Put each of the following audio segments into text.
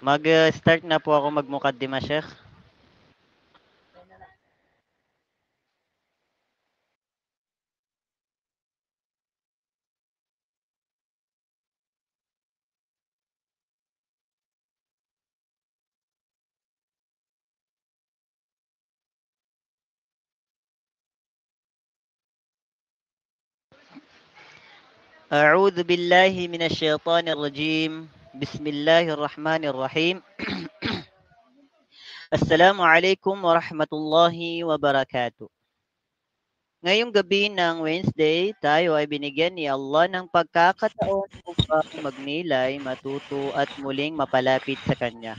Mag-start na po ako magmukaddima, Sheikh. أعوذ بالله من الشيطان الرجيم. بسم الله الرحمن الرحيم. Assalamu alaikum warahmatullahi wabarakatuh. Ngayong gabi ng Wednesday, tayo ay binigyan ni Allah ng pagkakataon upang magnilay, matuto at muling mapalapit sa Kanya.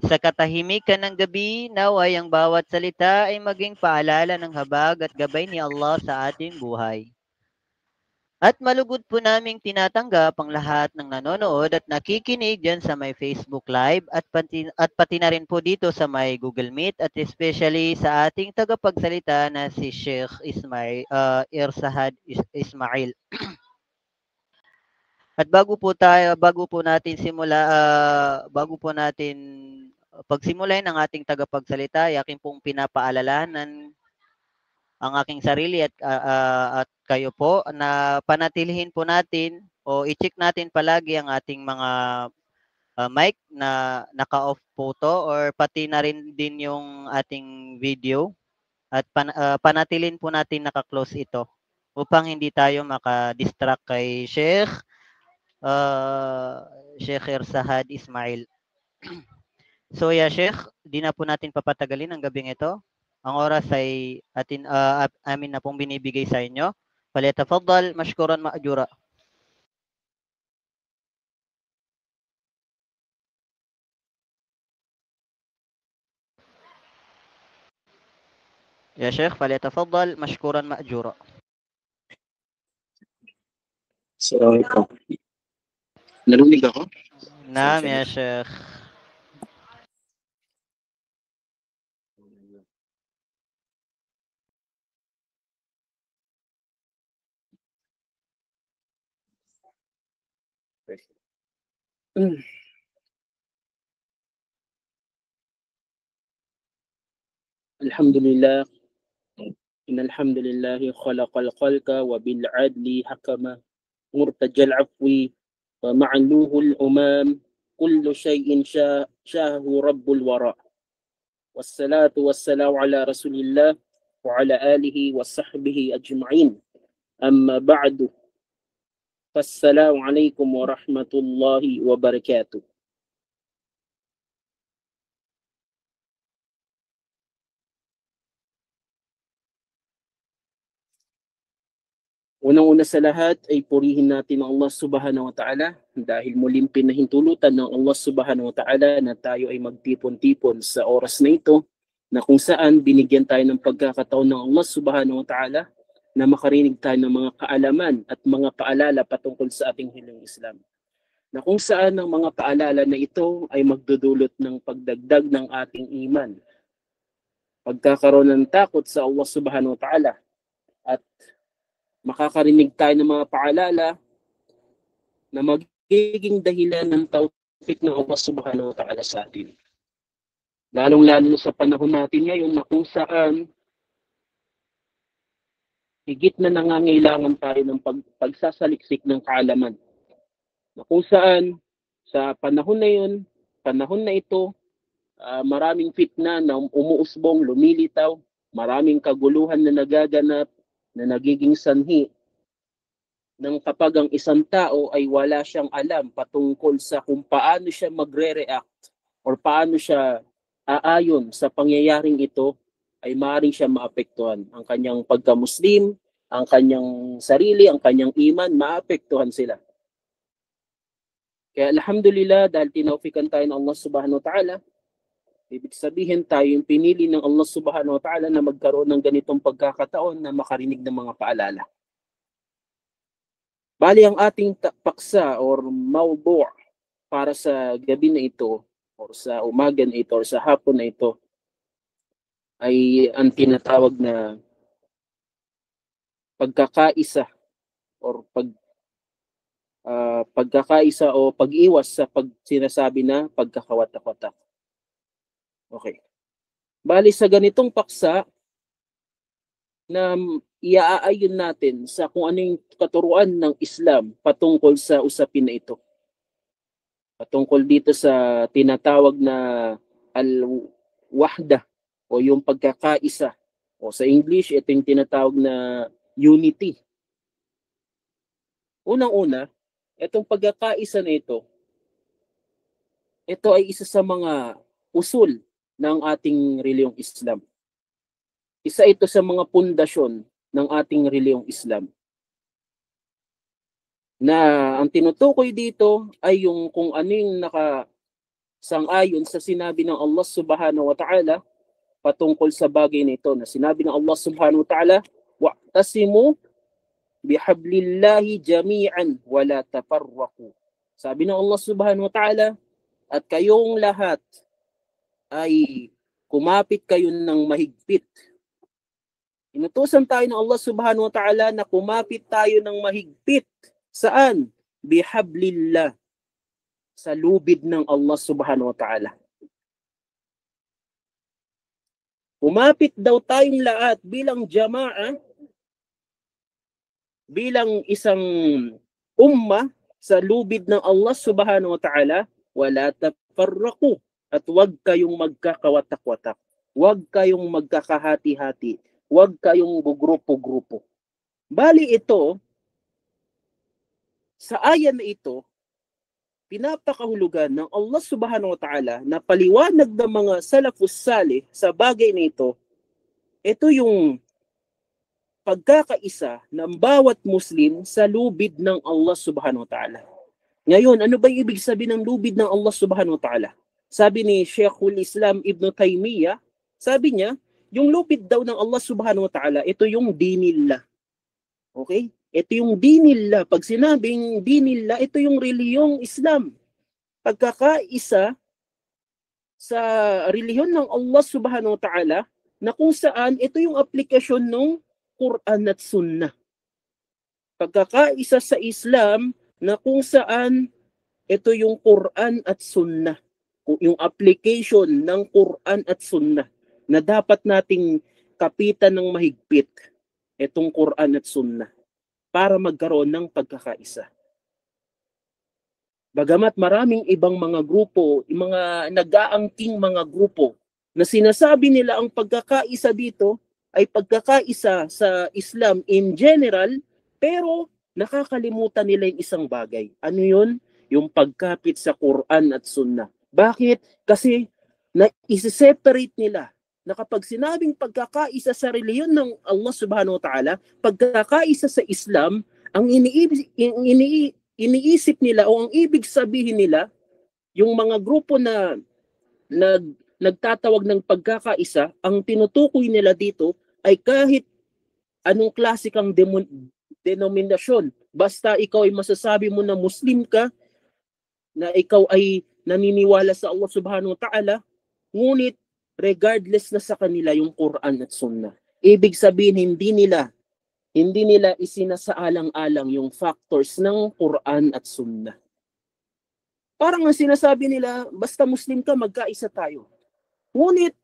Sa katahimikan ng gabi, naway ang bawat salita ay maging paalala ng habag at gabay ni Allah sa ating buhay. At malugod po naming tinatanggap ang lahat ng nanonood at nakikinig dyan sa may Facebook Live at pati na rin po dito sa may Google Meet at especially sa ating tagapagsalita na si Sheikh Irsahad Ismail. At bago po natin pagsimulain ng ating tagapagsalita, ay aking pong pinapaalalahanan ang aking sarili at kayo po na panatilihin po natin o i-check natin palagi ang ating mga mic na naka-off po to or pati na rin din yung ating video at panatilin po natin naka-close ito upang hindi tayo maka-distract kay Sheikh Irsahad Ismail. So yeah, Sheikh, di na po natin papatagalin ang gabing ito. Ang oras ay amin na pong binibigay sa inyo. Falyatafaddal mashkuran ma'jura. Ya Sheikh, falyatafaddal mashkuran ma'jura. Assalamualaikum. Narinig ako? Naam ya Sheikh. Alhamdulillah. Innal hamdalillah khalaqal khalqa wa bil adli hakama murtajal afwi wa ma'luhul umam kullu shay'in shahu rabbul wara. Wassalatu wassalamu ala rasulillah wa ala alihi wa sahbihi ajma'in. Amma ba'du. Fassalamu alaikum warahmatullahi wabarakatuh. Unang-una sa lahat ay purihin natin ang Allah Subhanahu wa Ta'ala dahil muling pinahintulutan ng Allah Subhanahu wa Ta'ala na tayo ay magtipon-tipon sa oras na ito na kung saan binigyan tayo ng pagkakataon ng Allah Subhanahu wa Ta'ala na makarinig tayo ng mga kaalaman at mga paalala patungkol sa ating hiling Islam. Na kung saan ang mga paalala na ito ay magdudulot ng pagdagdag ng ating iman, pagkakaroon ng takot sa Allah Subhanahu wa Ta'ala at makakarinig tayo ng mga paalala na magiging dahilan ng taufik ng Allah Subhanahu wa Ta'ala sa atin. Lalong-lalo sa panahon natin ngayon na kung saan higit na nangangailangan tayo ng pagsasaliksik ng kaalaman. Na kung saan sa panahon na yun, panahon na ito, maraming fitna na umuusbong, lumilitaw, maraming kaguluhan na nagaganap, na nagiging sanhi ng kapag ang isang tao ay wala siyang alam patungkol sa kung paano siya magre-react or paano siya aayon sa pangyayaring ito, ay maaaring siya maapektuhan. Ang kanyang pagka-Muslim, ang kanyang sarili, ang kanyang iman, maapektuhan sila. Kaya alhamdulillah, dahil tinaufikan tayo ng Allah Subhanahu wa Ta'ala, ibig sabihin tayo yung pinili ng Allah Subhanahu wa Ta'ala na magkaroon ng ganitong pagkakataon na makarinig ng mga paalala. Bali ang ating paksa or mawdu' para sa gabi na ito or sa umaga na ito or sa hapon na ito ay ang tinatawag na pagkakaisa or pagkakaisa o pag-iwas sa sinasabi na pagkakawatak-watak. Okay. Bali sa ganitong paksa na iaayon natin sa kung ano yung katuruan ng Islam patungkol sa usapin na ito. Patungkol dito sa tinatawag na al-wahda o yung pagkakaisa. O sa English, ito yung tinatawag na unity. Unang-una, itong pagkakaisa na ito ay isa sa mga usul ng ating reliyong Islam. Isa ito sa mga pundasyon ng ating reliyong Islam. Na ang tinutukoy dito ay yung kung ano yung nakasang-ayon sa sinabi ng Allah Subhanahu wa Ta'ala patungkol sa bagay nito na sinabi ng Allah Subhanahu wa Ta'ala, wa'tasimu bihablillahi jami'an wala tafarraqu. Sabi ng Allah Subhanahu wa Ta'ala, at kayong lahat ay kumapit kayo ng mahigpit. Inutusan tayo ng Allah Subhanahu wa Ta'ala na kumapit tayo ng mahigpit. Saan? Bihablillah. Sa lubid ng Allah Subhanahu wa Ta'ala. Kumapit daw tayong lahat bilang jama'a, bilang isang umma sa lubid ng Allah Subhanahu wa Ta'ala, wala tafarraqu, at huwag kayong magkakawatak-watak. Huwag kayong magkakahati-hati. Huwag kayong grupo-grupo. Bali ito, sa ayan na ito, pinapakahulugan ng Allah Subhanahu wa Ta'ala na paliwanag ng mga salafus salih sa bagay na ito yung pagkakaisa ng bawat Muslim sa lubid ng Allah Subhanahu wa Ta'ala. Ngayon, ano ba yung ibig sabihin ng lubid ng Allah Subhanahu wa Ta'ala? Sabi ni Sheikhul Islam Ibn Taymiyyah, sabi niya, yung lubid daw ng Allah Subhanahu wa Ta'ala, ito yung dinillah. Okay? Ito yung dinillah. Pag sinabing dinillah, ito yung reliyong Islam. Pagkakaisa sa reliyon ng Allah Subhanahu wa Ta'ala na kung saan ito yung aplikasyon ng Quran at Sunnah. Pagkakaisa sa Islam na kung saan ito yung Quran at Sunnah. Yung application ng Quran at Sunnah na dapat nating kapitan ng mahigpit itong Quran at Sunnah para magkaroon ng pagkakaisa. Bagamat maraming ibang mga grupo, mga nag-aangking mga grupo na sinasabi nila ang pagkakaisa dito ay pagkakaisa sa Islam in general, pero nakakalimutan nila yung isang bagay. Ano yun? Yung pagkapit sa Quran at Sunnah. Bakit? Kasi na-separate nila na kapag sinabing pagkakaisa sa reliyon ng Allah Subhanahu wa Ta'ala, pagkakaisa sa Islam, ang iniisip nila o ang ibig sabihin nila, yung mga grupo na nagtatawag ng pagkakaisa, ang tinutukoy nila dito ay kahit anong klase kang denominasyon. Basta ikaw ay masasabi mo na Muslim ka, na ikaw ay naniniwala sa Allah Subhanahu wa Ta'ala, ngunit regardless na sa kanila yung Quran at Sunnah. Ibig sabihin, hindi nila isinasaalang-alang yung factors ng Quran at Sunnah. Parang ang sinasabi nila, basta Muslim ka, magkaisa tayo. Ngunit,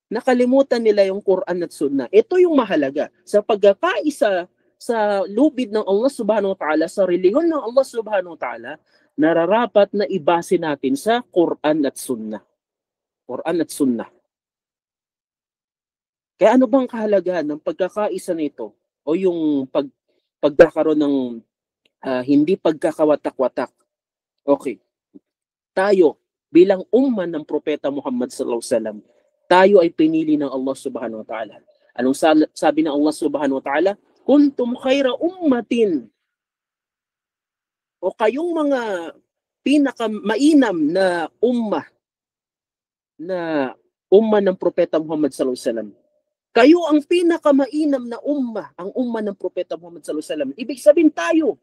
nakalimutan nila yung Quran at Sunnah. Ito yung mahalaga. Sa pagkakaisa sa lubid ng Allah Subhanahu wa Ta'ala, sa reliyon ng Allah Subhanahu wa Ta'ala, nararapat na ibase natin sa Quran at Sunnah. Quran at Sunnah. Kaya ano bang kahalagahan ng pagkakaisa nito o yung pagkakaroon ng hindi pagkakawatak-watak? Okay. Tayo bilang umman ng propeta Muhammad sallallahu alaihi wasallam, tayo ay pinili ng Allah Subhanahu wa Ta'ala. Anong sabi ng Allah Subhanahu wa Ta'ala? Kuntum khayra ummatin. O kayong mga pinakamainam na ummah ng propeta Muhammad sallallahu alaihi wasallam. Kayo ang pinakamainam na ummah, ang ummah ng propeta Muhammad sallallahu alaihi wasallam. Ibig sabihin tayo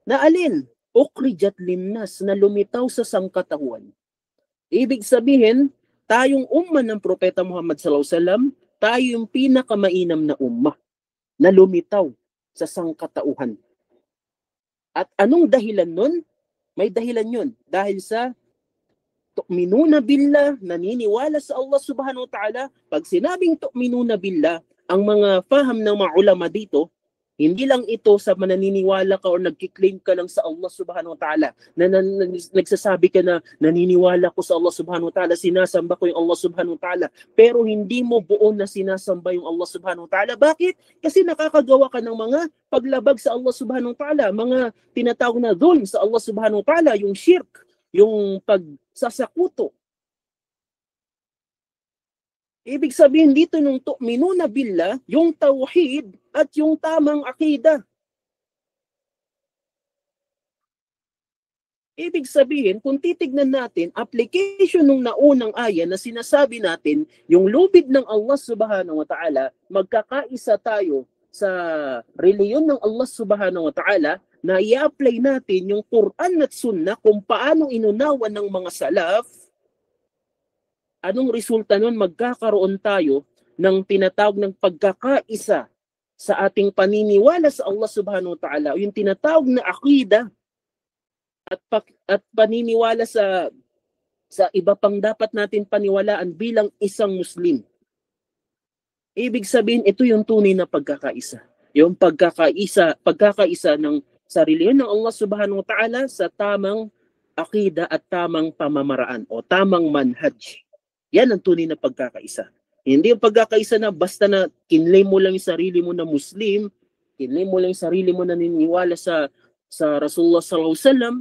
na alin? Ukhrijat linnas, na lumitaw sa sangkatauhan. Ibig sabihin, tayong ummah ng propeta Muhammad sallallahu alaihi wasallam, tayo yung pinakamainam na ummah na lumitaw sa sangkatauhan. At anong dahilan nun? May dahilan yun. Dahil sa tu'minuna billah, naniniwala sa Allah subhanahu wa ta'ala. Pag sinabing tu'minuna billah, ang mga faham ng mga ulama dito, hindi lang ito sa mananiniwala ka o nagkiklaim ka lang sa Allah subhanahu wa ta'ala, nagsasabi ka na naniniwala ko sa Allah subhanahu wa ta'ala, sinasamba ko yung Allah subhanahu wa ta'ala, pero hindi mo buo na sinasamba yung Allah subhanahu wa ta'ala. Bakit? Kasi nakakagawa ka ng mga paglabag sa Allah subhanahu wa ta'ala, mga tinatawag na dhulm sa Allah subhanahu wa ta'ala, yung shirk, yung pagsasakuto. Ibig sabihin dito nung tu'minuna billah, yung tauhid at yung tamang akida. Ibig sabihin, kung titignan natin, application nung naunang aya na sinasabi natin, yung lubid ng Allah subhanahu wa ta'ala, magkakaisa tayo sa reliyon ng Allah subhanahu wa ta'ala, na i-apply natin yung Quran at Sunnah kung paano inunawan ng mga salaf. Anong resulta nun? Magkakaroon tayo ng tinatawag ng pagkakaisa sa ating paniniwala sa Allah subhanahu wa ta'ala, yung tinatawag na akida at paniniwala sa iba pang dapat natin paniwalaan bilang isang Muslim. Ibig sabihin, ito yung tunay na pagkakaisa. Yung pagkakaisa ng sa reliyon ng Allah subhanahu wa ta'ala sa tamang akida at tamang pamamaraan o tamang manhaj. Yan ang tunay na pagkakaisa. Hindi yung pagkakaisa na basta na kinlay mo lang yung sarili mo na Muslim, kinlay mo lang yung sarili mo na naniniwala sa Rasulullah sallallahu alaihi wasallam,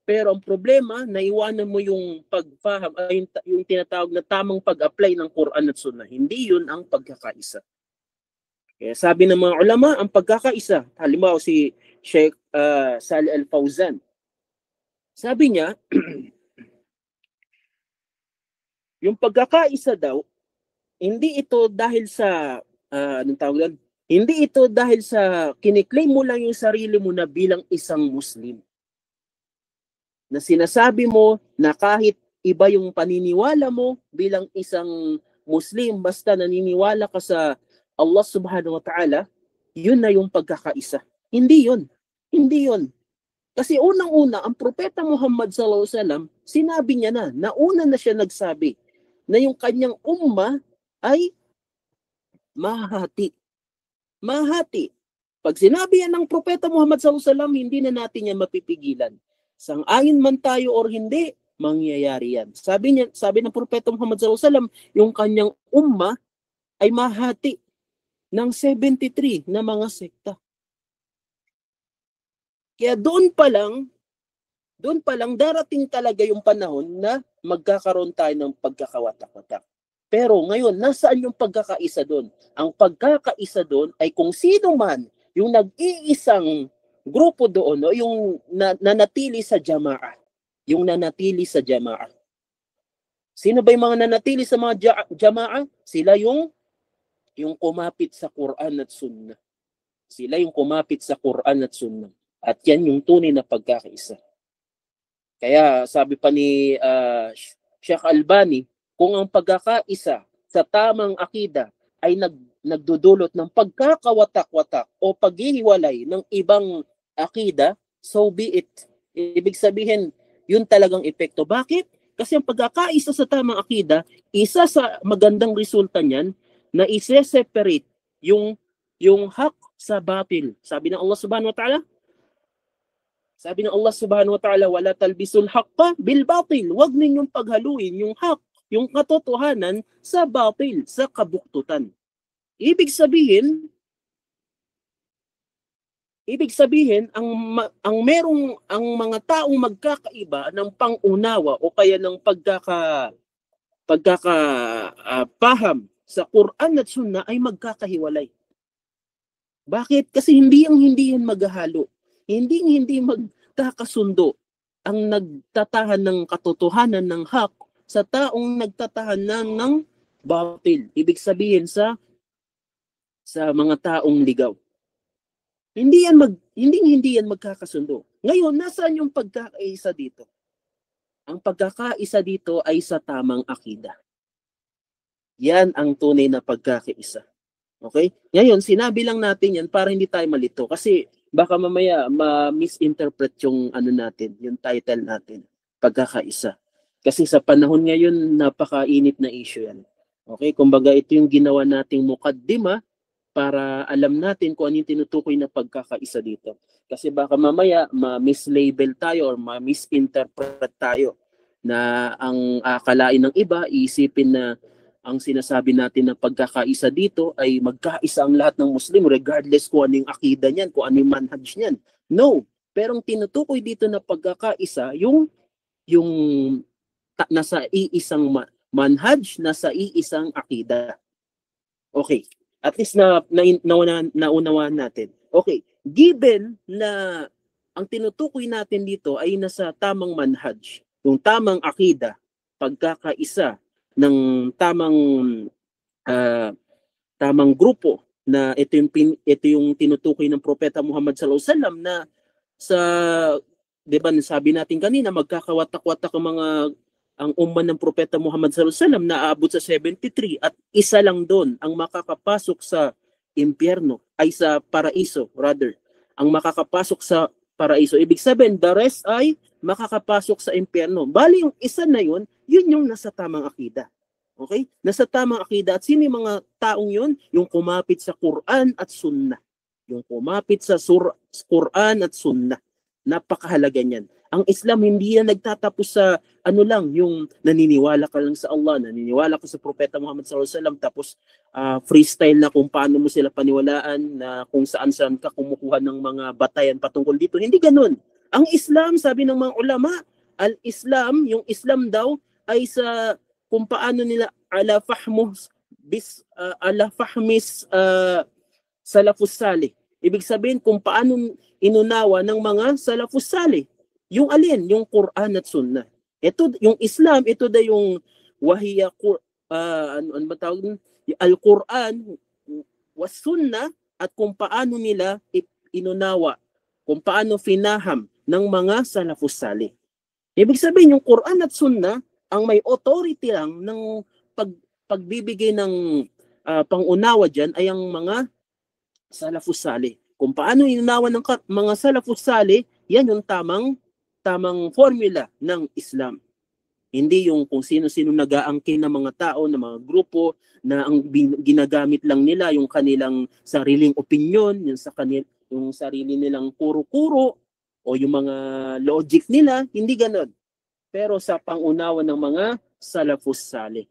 pero ang problema, naiwanan mo yung pagfaham, yung tinatawag na tamang pag-apply ng Quran at Sunnah. Hindi yun ang pagkakaisa. Kaya sabi ng mga ulama, ang pagkakaisa, halimbawa si Sheikh Salih Al-Fawzan, sabi niya, yung pagkakaisa daw, hindi ito dahil sa, anong tawag doon? Hindi ito dahil sa kiniklaim mo lang yung sarili mo na bilang isang Muslim. Na sinasabi mo na kahit iba yung paniniwala mo bilang isang Muslim, basta naniniwala ka sa Allah subhanahu wa ta'ala, yun na yung pagkakaisa. Hindi yun. Hindi yun. Kasi unang-una, ang propeta Muhammad sallallahu alaihi wasallam, sinabi niya na, nauna na siya nagsabi, na yung kanyang umma ay mahati. Mahati. Pag sinabi yan ng propeta Muhammad sallallahu alaihi wasallam, hindi na natin yan mapipigilan. Sang-ayon man tayo or hindi, mangyayari yan. Sabi ng propeta Muhammad sallallahu alaihi wasallam, yung kanyang umma ay mahati ng 73 na mga sekta. Kaya doon pa lang darating talaga yung panahon na magkakaroon tayo ng pagkakawatak-watak. Pero ngayon, nasaan yung pagkakaisa doon? Ang pagkakaisa doon ay kung sino man yung nag-iisang grupo doon, o yung nanatili sa jamaah. Yung nanatili sa jamaah. Sino ba yung mga nanatili sa mga jamaah? Sila yung kumapit sa Quran at Sunnah. Sila yung kumapit sa Quran at Sunnah. At yan yung tunay na pagkakaisa. Kaya sabi pa ni Sheikh Albani, kung ang pagkakaisa sa tamang akida ay nagdudulot ng pagkakawatak-watak o paghihiwalay ng ibang akida, so be it. Ibig sabihin, yun talagang epekto. Bakit? Kasi ang pagkakaisa sa tamang akida, isa sa magandang resulta niyan, na ise-separate yung hak sa batil. Sabi ng Allah subhanahu wa ta'ala, wala talbisul haqqa bil batil. Huwag ninyong paghaluin yung hak, yung katotohanan sa batil, sa kabuktutan. Ibig sabihin ang mga taong magkakaiba ng pangunawa o kaya ng paham sa Quran at Sunnah ay magkakahiwalay. Bakit? Kasi hindi yan maghahalo. Hindi magkakasundo ang nagtatahan ng katotohanan ng hak sa taong nagtatahan ng batil. Ibig sabihin sa mga taong ligaw. Hindi yan magkakasundo. Ngayon, nasaan yung pagkakaisa dito? Ang pagkakaisa dito ay sa tamang akida. Yan ang tunay na pagkakaisa. Okay? Ngayon, sinabi lang natin yan para hindi tayo malito. Kasi baka mamaya ma-misinterpret yung ano natin, yung title natin, pagkakaisa. Kasi sa panahon ngayon, napakainit na issue yan. Okay, kumbaga ito yung ginawa nating mukaddima para alam natin kung ano yung tinutukoy na pagkakaisa dito. Kasi baka mamaya ma-mislabel tayo or ma-misinterpret tayo na ang akalain ng iba, iisipin na ang sinasabi natin na pagkakaisa dito ay magkaisa ang lahat ng Muslim regardless kung ano yung akida niyan, kung ano yung manhaj niyan. No, pero ang tinutukoy dito na pagkakaisa, yung nasa iisang manhaj, nasa iisang akida. Okay, at least naunawaan natin. Okay, given na ang tinutukoy natin dito ay nasa tamang manhaj, yung tamang akida, pagkakaisa ng tamang grupo na ito yung tinutukoy ng Propeta Muhammad sallallahu alaihi wasallam na sa 'di ba sabi natin kanina magkakawatak-watak ang umma ng Propeta Muhammad sallallahu alaihi wasallam na aabot sa 73 at isa lang doon ang makakapasok sa impyerno ay sa paraiso rather ang makakapasok sa paraiso, ibig sabihin the rest ay makakapasok sa impyerno. Bali yung isa na yun yung nasa tamang akida. Okay? Nasa tamang akida. At sino yung mga taong yun? Yung kumapit sa Quran at Sunnah. Yung kumapit sa Quran at Sunnah. Napakahalaga niyan. Ang Islam hindi yan nagtatapos sa ano lang, yung naniniwala ka lang sa Allah, naniniwala ka sa Propeta Muhammad sallallahu alaihi wasallam, tapos freestyle na kung paano mo sila paniwalaan, na kung saan-saan ka kumukuha ng mga batayan patungkol dito. Hindi ganun. Ang Islam, sabi ng mga ulama, al-Islam, yung Islam daw ay sa kung paano nila ala fahmis salafus salih. Ibig sabihin kung paano inunawa ng mga salafus salih. Yung alin, yung Quran at Sunnah. Ito yung Islam, ito da yung wahiya ano ba tawag? Al-Quran was Sunnah at kung paano nila inunawa, kung paano finaham ng mga salafus salih. Ibig sabihin yung Quran at Sunnah ang may authority lang ng pagbibigay ng pangunawa dyan ay ang mga salafus salih. Kung paano inunawa ng mga salafus salih, yan yung tamang formula ng Islam. Hindi yung kung sino-sino nag-aangkin ng mga tao, ng mga grupo na ang ginagamit lang nila yung kanilang sariling opinion, yung sarili nilang kuro-kuro o yung mga logic nila, hindi ganon. Pero sa pangunawa ng mga salafus salih.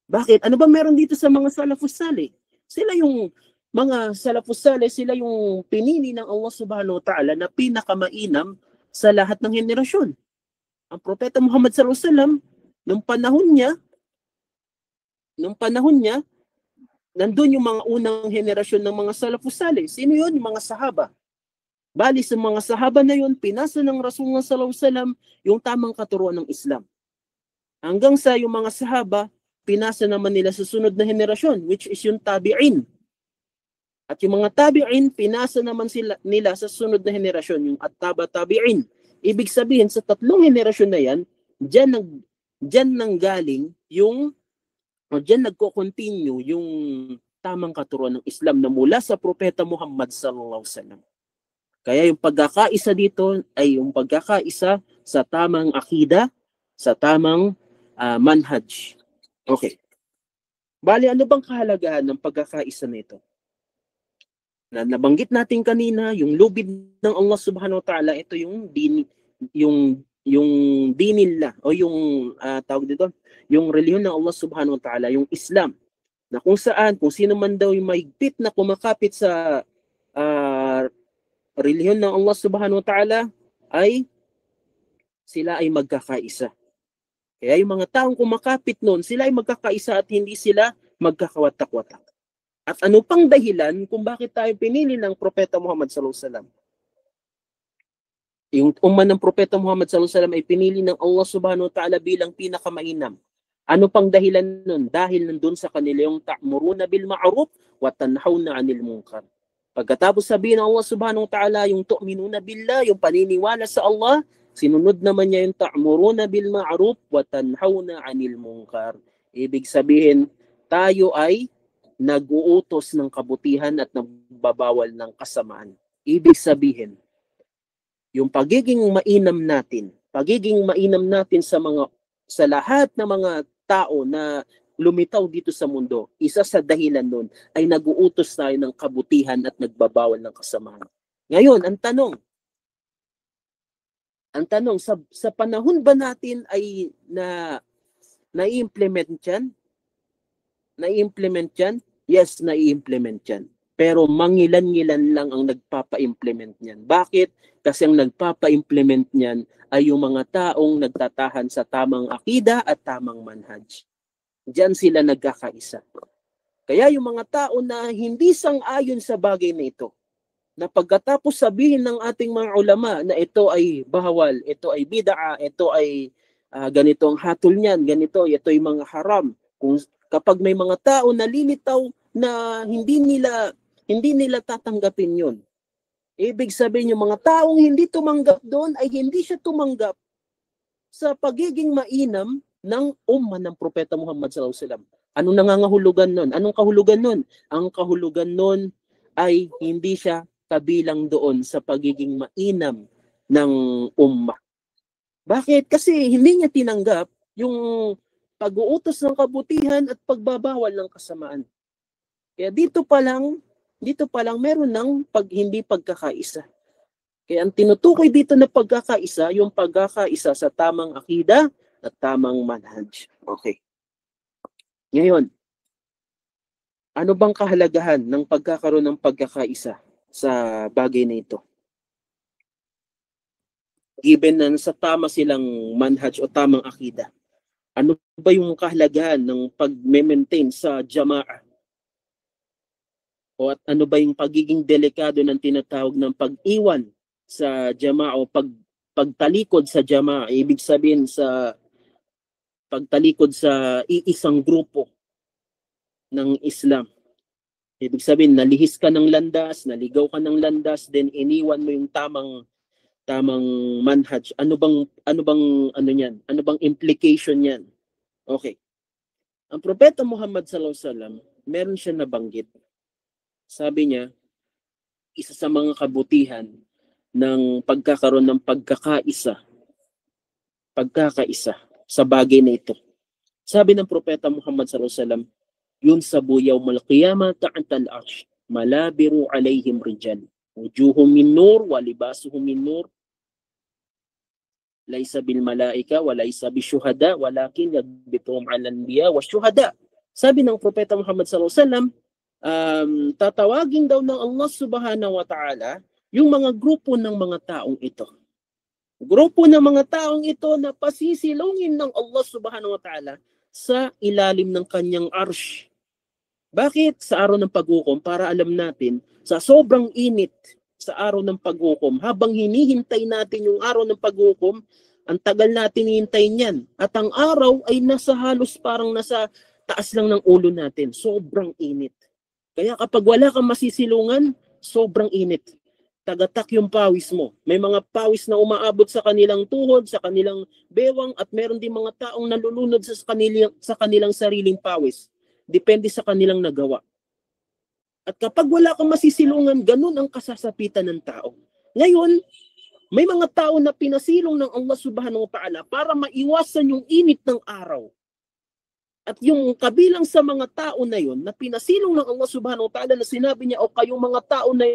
Bakit? Ano ba meron dito sa mga salafus salih? Sila yung mga salafus salih, sila yung pinili ng Allah subhanahu wa ta'ala na pinakamainam sa lahat ng henerasyon. Ang Propeta Muhammad sallallahu alaihi wasallam, nung panahon niya, nandun yung mga unang henerasyon ng mga salafus salih. Sino yun? Yung mga sahaba. Bali sa mga sahaba na yun, pinasa ng Rasulullah sallallahu alaihi wasallam yung tamang katuruan ng Islam. Hanggang sa yung mga sahaba, pinasa naman nila sa sunod na henerasyon, which is yung tabi'in. At yung mga tabi'in, pinasa naman nila sa sunod na henerasyon, yung at-taba tabi'in. Ibig sabihin, sa tatlong henerasyon na yan, dyan nanggaling dyan nagko-continue yung tamang katuruan ng Islam na mula sa Propeta Muhammad sallallahu alaihi wasallam. Kaya yung pagkakaisa dito ay yung pagkakaisa sa tamang akida, sa tamang manhaj. Okay. Bali, ano bang kahalagahan ng pagkakaisa nito? Na nabanggit natin kanina, yung lubid ng Allah subhanahu wa ta'ala, ito yung dinillah o yung tawag dito, yung relihiyon ng Allah subhanahu wa ta'ala, yung Islam, na kung sino man daw yung mahigpit na kumakapit sa relihiyon ng Allah subhanahu wa ta'ala ay sila ay magkakaisa. Kaya yung mga taong kumakapit noon, sila ay magkakaisa at hindi sila magkakawatak-watak. At ano pang dahilan kung bakit tayo pinili ng Propeta Muhammad sallallahu alaihi wasallam? Yung umma ng Propeta Muhammad sallallahu alaihi wasallam ay pinili ng Allah subhanahu wa ta'ala bilang pinakamainam. Ano pang dahilan nun? Dahil nandun sa kanila yung ta'muruna bil ma'ruf wa tanhauna 'anil munkar. Pagkatapos sabihin ng Allah subhanahu wa ta'ala yung tu'minuna billah, yung paniniwala sa Allah, sinunod naman niya yung ta'muruna bil ma'ruf wa tanhauna 'anil munkar. Ibig sabihin, tayo ay nag-uutos ng kabutihan at nagbabawal ng kasamaan. Ibig sabihin, yung pagiging mainam natin sa lahat ng mga tao na lumitaw dito sa mundo, isa sa dahilan nun ay nag-uutos tayo ng kabutihan at nagbabawal ng kasamaan. Ngayon, ang tanong sa panahon ba natin ay na-implement yan? Na-implement yan? Yes, na-implement yan. Pero mangilan-ngilan lang ang nagpapa-implement niyan. Bakit? Kasi ang nagpapa-implement niyan ay yung mga taong nagtatahan sa tamang akida at tamang manhaj. Diyan sila nagkakaisa. Kaya yung mga tao na hindi sang-ayon sa bagay na ito, na pagkatapos sabihin ng ating mga ulama na ito ay bawal, ito ay bid'a, ito ay ganito ang hatol niyan, ganito, ito ay mga haram. Kapag may mga tao na lilitaw na hindi nila tatanggapin yun, ibig sabihin yung mga taong hindi tumanggap doon ay hindi siya tumanggap sa pagiging mainam ng umma ng Propeta Muhammad sallallahu alaihi wasallam. Anong nangangahulugan nun? Anong kahulugan nun? Ang kahulugan nun ay hindi siya kabilang doon sa pagiging mainam ng umma. Bakit? Kasi hindi niya tinanggap yung pag-uutos ng kabutihan at pagbabawal ng kasamaan. Kaya dito pa lang meron ng hindi pagkakaisa. Kaya ang tinutukoy dito na pagkakaisa, yung pagkakaisa sa tamang akida at tamang manhaj. Okay. Ngayon, ano bang kahalagahan ng pagkakaroon ng pagkakaisa sa bagay na ito? Given na sa tama silang manhaj o tamang akida, ano ba yung kahalagahan ng pag-maintain sa jamaah? O at ano ba yung pagiging delikado ng tinatawag ng pag-iwan sa jamaah o pagtalikod sa jamaah? Ibig sabihin sa pagtalikod sa iisang grupo ng Islam. Ibig sabihin, nalihis ka ng landas, naligaw ka ng landas, then iniwan mo yung tamang manhaj. Ano bang niyan? Ano bang implication niyan? Okay. Ang Propeta Muhammad sallallahu alaihi wasallam, meron siya nabanggit. Sabi niya, isa sa mga kabutihan ng pagkakaroon ng pagkakaisa sa bagay na ito. Sabi ng Propeta Muhammad sallallahu alaihi wasallam, yunsabu yawmal qiyamah ta'ata al-arsh, malabiru alaihim rijal, wujuhum min nur wa libasuhum min nur, laysa bil malaika wa laysa bisyuhada walakin yagbituhum 'ala al-anbiya wasyuhada. Sabi ng Propeta Muhammad sallallahu alaihi wasallam, tatawagin daw ng Allah Subhanahu wa Ta'ala yung mga grupo ng mga taong ito. Grupo ng mga taong ito na pasisilungin ng Allah Subhanahu wa Ta'ala sa ilalim ng kanyang arsh. Bakit? Sa araw ng paghukom, para alam natin, sa sobrang init sa araw ng paghukom, habang hinihintay natin yung araw ng paghukom, ang tagal natin hihintayin yan. At ang araw ay parang nasa taas lang ng ulo natin. Sobrang init. Kaya kapag wala kang masisilungan, sobrang init. Tagatak yung pawis mo. May mga pawis na umaabot sa kanilang tuhod, sa kanilang bewang, at meron din mga taong nalulunod sa kanilang sariling pawis. Depende sa kanilang nagawa. At kapag wala kang masisilungan, ganun ang kasasapitan ng tao. Ngayon, may mga tao na pinasilong ng Allah Subhanahu wa Ta'ala para maiwasan yung init ng araw. At yung kabilang sa mga tao na yon na pinasilong ng Allah Subhanahu wa Ta'ala na sinabi niya, o kayong mga tao na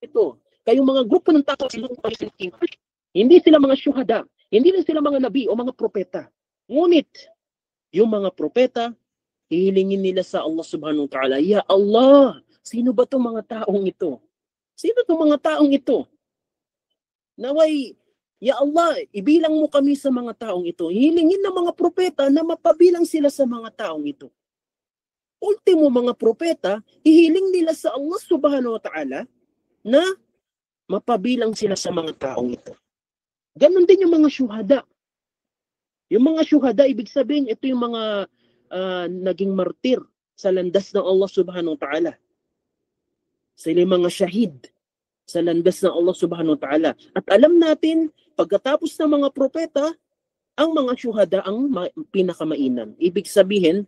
ito, kayong mga grupo ng tao hindi sila mga syuhada, hindi rin sila mga nabi o mga propeta. Ngunit, yung mga propeta, hihilingin nila sa Allah Subhanahu wa Ta'ala, Ya Allah, sino ba itong mga taong ito? Sino itong mga taong ito? Naway, Ya Allah, ibilang mo kami sa mga taong ito. Hilingin ng mga propeta na mapabilang sila sa mga taong ito. Ultimo mga propeta, hihiling nila sa Allah Subhanahu wa Ta'ala na mapabilang sila sa mga taong ito. Ganon din yung mga syuhada. Yung mga syuhada, ibig sabihin, ito yung mga naging martir sa landas ng Allah Subhanahu wa Ta'ala. Sila yung mga syahid sa landas ng Allah Subhanahu wa Ta'ala. At alam natin, pagkatapos ng mga propeta, ang mga syuhada ang pinakamainan. Ibig sabihin,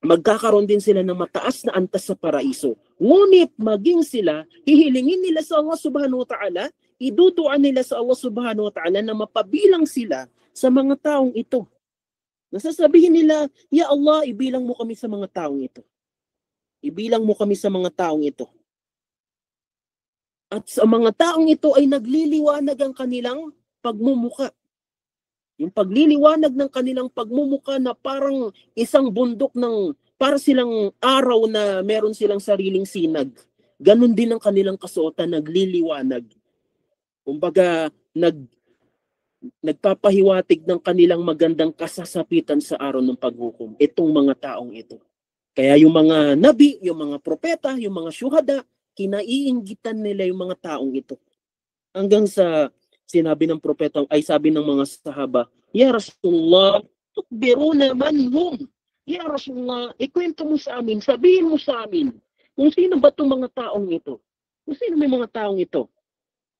magkakaroon din sila ng mataas na antas sa paraiso. Ngunit maging sila, hihilingin nila sa Allah subhanahu wa ta'ala, iduduan nila sa Allah subhanahu wa ta'ala na mapabilang sila sa mga taong ito. Nasasabihin nila, Ya Allah, ibilang mo kami sa mga taong ito. Ibilang mo kami sa mga taong ito. At sa mga taong ito ay nagliliwanag ang kanilang pagmumuka. Yung pagliliwanag ng kanilang pagmumuka na parang isang bundok para silang araw na meron silang sariling sinag. Ganon din ang kanilang kasuotan, nagliliwanag. Kumbaga, nagpapahiwatig ng kanilang magandang kasasapitan sa araw ng paghukom. Itong mga taong ito. Kaya yung mga nabi, yung mga propeta, yung mga syuhada, kinaiinggitan nila yung mga taong ito. Hanggang sa sinabi ng propeta, ay sabi ng mga sahaba, Ya Rasulullah, tukbiruna man hum. Ya Rasulullah, ikwento mo sa amin, sabihin mo sa amin, kung sino ba itong mga taong ito? Kung sino may mga taong ito?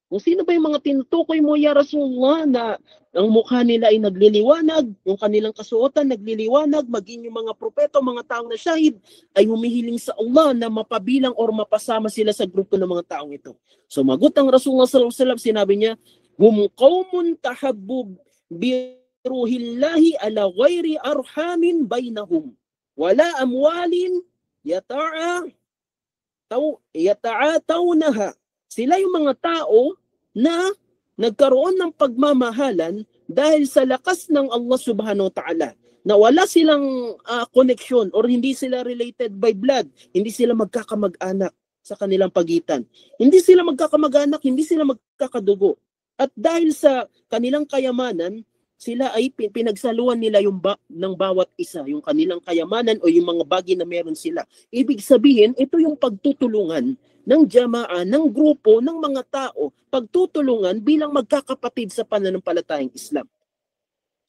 Kung sino ba yung mga tinutukoy mo, Ya Rasulullah, na ang mukha nila ay nagliliwanag, yung kanilang kasuotan nagliliwanag, maging yung mga propeta, mga taong na shahid, ay humihiling sa Allah na mapabilang or mapasama sila sa grupo ng mga taong ito. Sumagot ang Rasulullah sallallahu alaihi wasallam, sinabi niya, hum qaumun tahabbu biruhillahi ala ghairi arhamin bainahum wala amwalin yata'atawnaha. Sila yung mga tao na nagkaroon ng pagmamahalan dahil sa lakas ng Allah subhanahu wa ta'ala, na wala silang connection or hindi sila related by blood, hindi sila magkakamag-anak sa kanilang pagitan. Hindi sila magkakamag-anak, hindi sila magkakadugo. At dahil sa kanilang kayamanan, sila ay pinagsaluan nila ng bawat isa, yung kanilang kayamanan o yung mga bagay na meron sila. Ibig sabihin, ito yung pagtutulungan ng jamaa, ng grupo, ng mga tao, pagtutulungan bilang magkakapatid sa pananampalatayang Islam.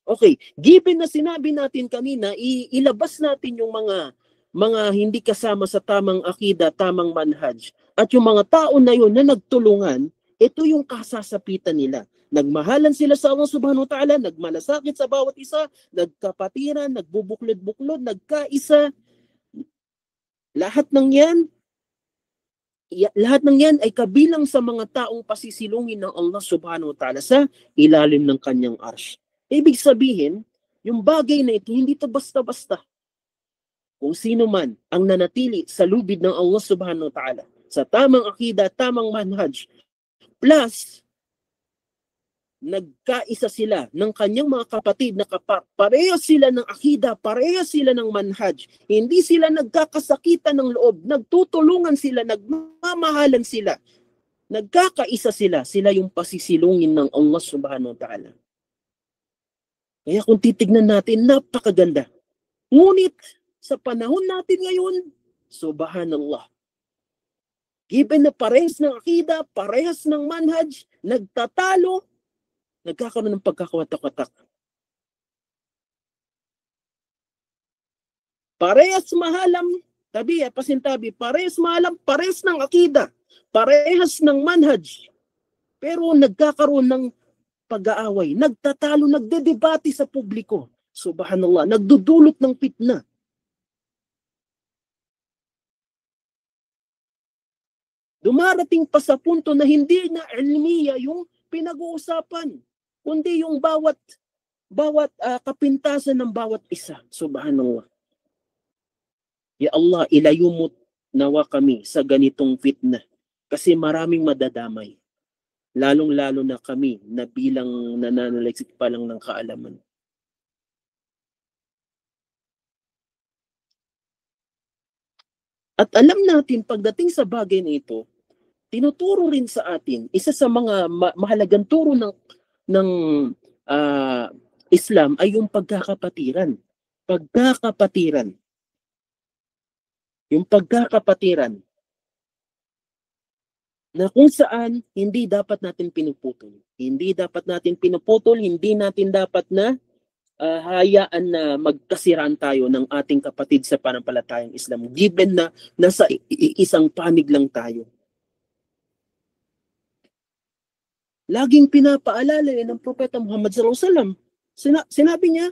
Okay, given na sinabi natin kanina, ilabas natin yung mga hindi kasama sa tamang akida, tamang manhaj. At yung mga tao na yun na nagtulungan, ito yung kasasapitan nila. Nagmahalan sila sa Allah subhanahu wa ta'ala, nagmalasakit sa bawat isa, nagkapatiran, nagbubuklod-buklod, nagkaisa. Lahat ng yan ay kabilang sa mga taong pasisilungin ng Allah subhanahu wa ta'ala sa ilalim ng kanyang arsh. Ibig sabihin, yung bagay na ito, hindi ito basta-basta. Kung sino man ang nanatili sa lubid ng Allah subhanahu wa ta'ala, sa tamang akida, tamang manhaj, plus, nagkaisa sila ng kanyang mga kapatid na parehas sila ng akida, parehas sila ng manhaj. Hindi sila nagkakasakitan ng loob, nagtutulungan sila, nagmamahalan sila. Nagkakaisa sila, sila yung pasisilungin ng Allah subhanahu wa ta'ala. Kaya kung titignan natin, napakaganda. Ngunit sa panahon natin ngayon, subhanallah, given na parehas ng akida, parehas ng manhaj, nagtatalo, nagkakaroon ng pagkakawatak-watak. Parehas mahalam, pasintabi, parehas mahalam, parehas ng akida, parehas ng manhaj. Pero nagkakaroon ng pag-aaway, nagtatalo, nagdedebate sa publiko. Subhanallah, nagdudulot ng fitna. Dumarating pa sa punto na hindi na ilmiya yung pinag-uusapan, kundi yung bawat kapintasan ng bawat isa. Subhanallah. Ya Allah, ilayo mo nawa kami sa ganitong fitna kasi maraming madadamay. Lalong-lalo na kami na bilang nananaliksik pa lang ng kaalaman. At alam natin, pagdating sa bagay na ito, tinuturo rin sa atin, isa sa mga mahalagang turo ng Islam ay yung pagkakapatiran. Pagkakapatiran. Yung pagkakapatiran na kung saan hindi dapat natin pinuputol. Hindi dapat natin pinuputol, hindi natin dapat na hayaan na magkasiraan tayo ng ating kapatid sa pananampalatayang Islam. Given na nasa isang panig lang tayo. Laging pinapaalala ng Propeta Muhammad sallallahu alaihi wasallam Sinabi niya,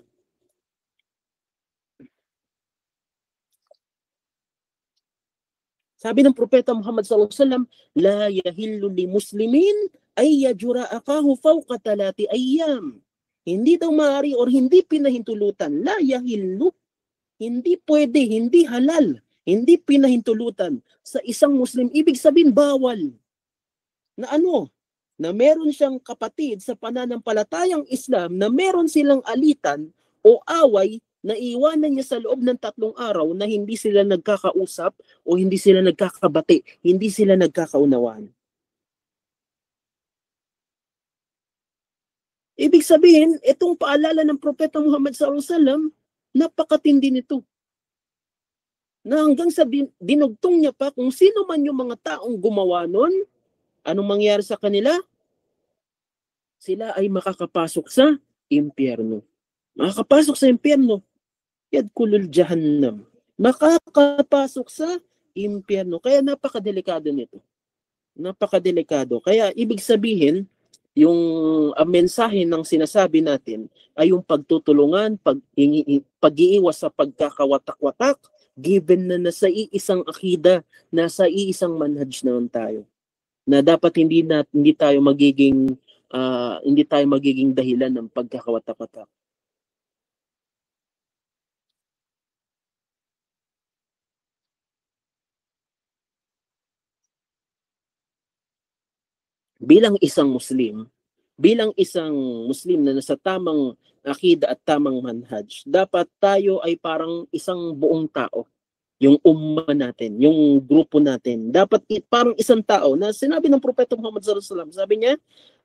sabi ng Propeta Muhammad sallallahu alaihi wasallam, la yahillu li muslimin ay yajura akahu fawqa 3 ayyam. Hindi daw maaari or hindi pinahintulutan. La yahillu, hindi pwede, hindi halal, hindi pinahintulutan sa isang Muslim. Ibig sabihin bawal. Na ano? Na meron siyang kapatid sa pananampalatayang Islam na meron silang alitan o away na iwanan niya sa loob ng 3 araw na hindi sila nagkakausap o hindi sila nagkakabati, hindi sila nagkakaunawaan. Ibig sabihin, itong paalala ng Propeta Muhammad SAW, napakatindi nito. Na hanggang sa dinugtong niya pa kung sino man yung mga taong gumawa nun, anong mangyari sa kanila? Sila ay makakapasok sa impyerno. Makakapasok sa impyerno. Yadkulul jahannam. Makakapasok sa impyerno. Kaya napakadelikado nito. Napakadelikado. Kaya ibig sabihin, yung mensahe ng sinasabi natin ay yung pagtutulungan, pag-iiwas sa pagkakawatak-watak, given na nasa iisang akida, nasa iisang manhaj naman tayo. Na dapat hindi tayo magiging dahilan ng pagkakawatak-watak. Bilang isang Muslim na nasa tamang akida at tamang manhaj, dapat tayo ay parang isang buong tao. Yung umma natin, yung grupo natin, dapat parang isang tao na sinabi ng Propeta Muhammad sallallahu alaihi wasallam, sabi niya,